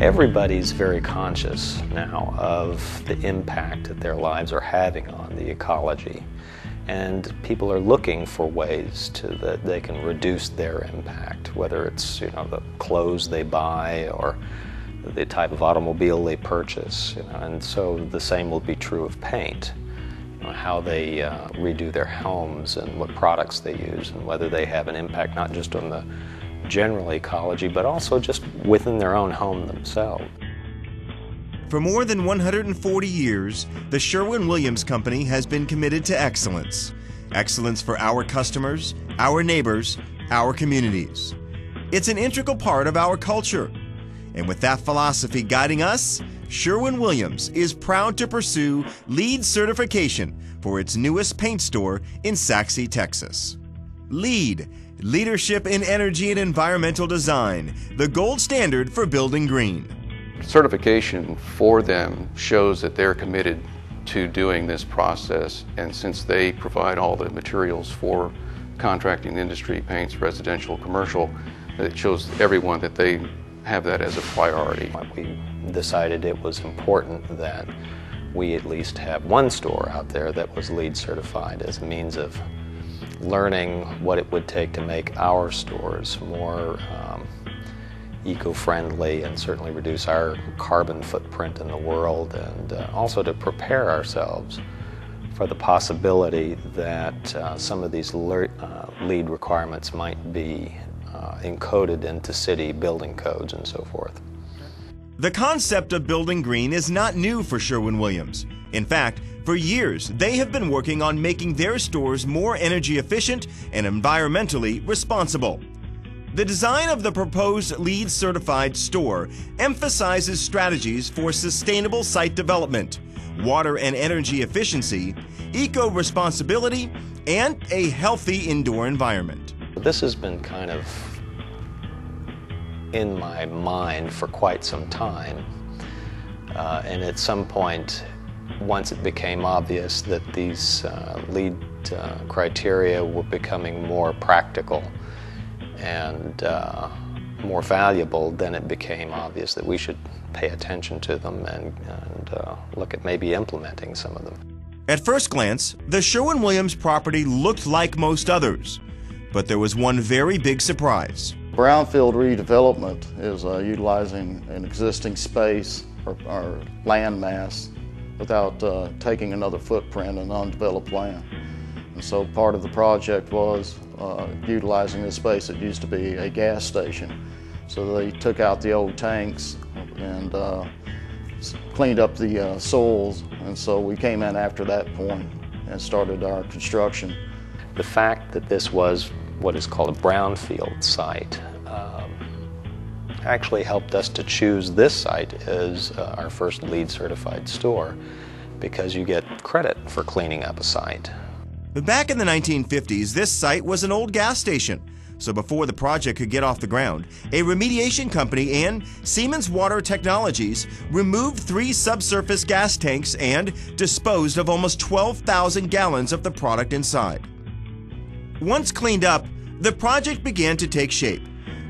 Everybody's very conscious now of the impact that their lives are having on the ecology, and people are looking for ways that they can reduce their impact, whether it's the clothes they buy or the type of automobile they purchase, and so the same will be true of paint. How they redo their homes and what products they use, and whether they have an impact not just on the general ecology, but also just within their own home themselves. For more than 140 years, the Sherwin Williams Company has been committed to excellence. Excellence for our customers, our neighbors, our communities. It's an integral part of our culture. And with that philosophy guiding us, Sherwin Williams is proud to pursue LEED certification for its newest paint store in Sachse, Texas. LEED, Leadership in Energy and Environmental Design, the gold standard for building green. Certification for them shows that they're committed to doing this process, and since they provide all the materials for contracting industry, paints, residential, commercial, it shows everyone that they have that as a priority. We decided it was important that we at least have one store out there that was LEED certified as a means of learning what it would take to make our stores more eco-friendly and certainly reduce our carbon footprint in the world, and also to prepare ourselves for the possibility that some of these LEED requirements might be encoded into city building codes and so forth. The concept of building green is not new for Sherwin Williams. In fact, for years, they have been working on making their stores more energy efficient and environmentally responsible. The design of the proposed LEED certified store emphasizes strategies for sustainable site development, water and energy efficiency, eco-responsibility, and a healthy indoor environment. This has been kind of in my mind for quite some time, and at some point, once it became obvious that these LEED criteria were becoming more practical and more valuable, then it became obvious that we should pay attention to them and look at maybe implementing some of them. At first glance, the Sherwin Williams property looked like most others, but there was one very big surprise. Brownfield redevelopment is utilizing an existing space or land mass without taking another footprint in undeveloped land. And so part of the project was utilizing this space that used to be a gas station. So they took out the old tanks and cleaned up the soils, and so we came in after that point and started our construction. The fact that this was what is called a brownfield site actually helped us to choose this site as our first LEED certified store, because you get credit for cleaning up a site. Back in the 1950s, this site was an old gas station. So before the project could get off the ground, a remediation company and Siemens Water Technologies removed 3 subsurface gas tanks and disposed of almost 12,000 gallons of the product inside. Once cleaned up, the project began to take shape.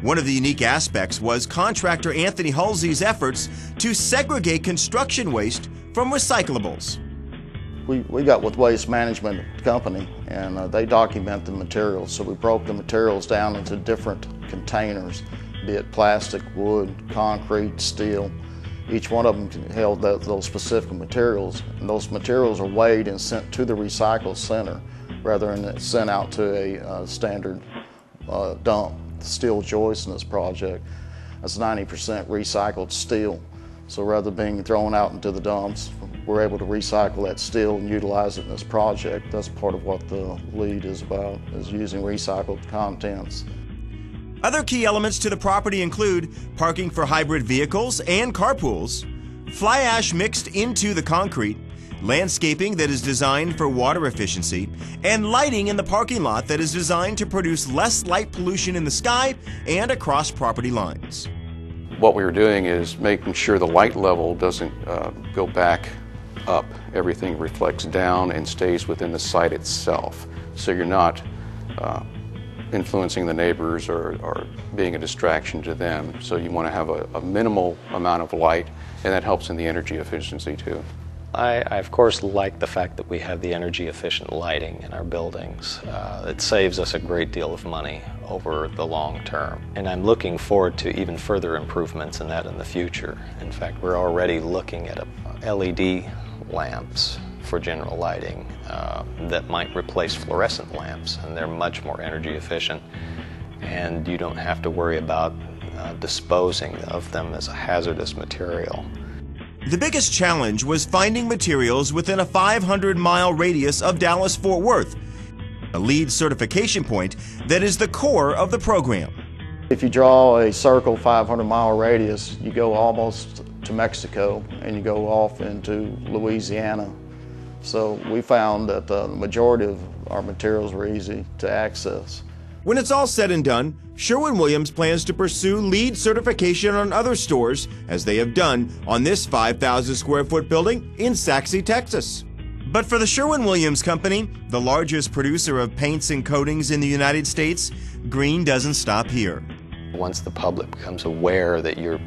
One of the unique aspects was contractor Anthony Halsey's efforts to segregate construction waste from recyclables. We got with Waste Management Company, and they document the materials. So we broke the materials down into different containers, be it plastic, wood, concrete, steel. Each one of them held those specific materials, and those materials are weighed and sent to the recycle center rather than sent out to a standard dump. The steel joist in this project, that's 90% recycled steel. So rather than being thrown out into the dumps, we're able to recycle that steel and utilize it in this project. That's part of what the LEED is about, is using recycled contents. Other key elements to the property include parking for hybrid vehicles and carpools, fly ash mixed into the concrete, landscaping that is designed for water efficiency, and lighting in the parking lot that is designed to produce less light pollution in the sky and across property lines. What we were doing is making sure the light level doesn't go back up. Everything reflects down and stays within the site itself. So you're not influencing the neighbors or being a distraction to them. So you want to have a minimal amount of light, and that helps in the energy efficiency too. I of course like the fact that we have the energy efficient lighting in our buildings. It saves us a great deal of money over the long term. And I'm looking forward to even further improvements in that in the future. In fact, we're already looking at LED lamps for general lighting that might replace fluorescent lamps, and they're much more energy efficient, and you don't have to worry about disposing of them as a hazardous material. The biggest challenge was finding materials within a 500-mile radius of Dallas-Fort Worth, a LEED certification point that is the core of the program. If you draw a circle 500-mile radius, you go almost to Mexico and you go off into Louisiana. So we found that the majority of our materials were easy to access. When it's all said and done, Sherwin-Williams plans to pursue LEED certification on other stores, as they have done on this 5,000 square foot building in Sachse, Texas. But for the Sherwin-Williams Company, the largest producer of paints and coatings in the United States, green doesn't stop here. Once the public becomes aware that you're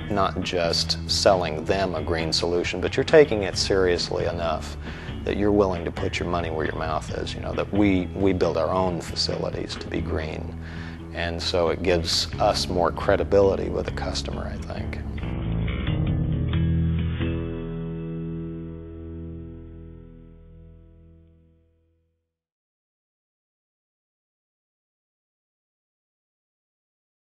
not just selling them a green solution, but you're taking it seriously enough that you're willing to put your money where your mouth is, that we build our own facilities to be green. And so it gives us more credibility with the customer, I think.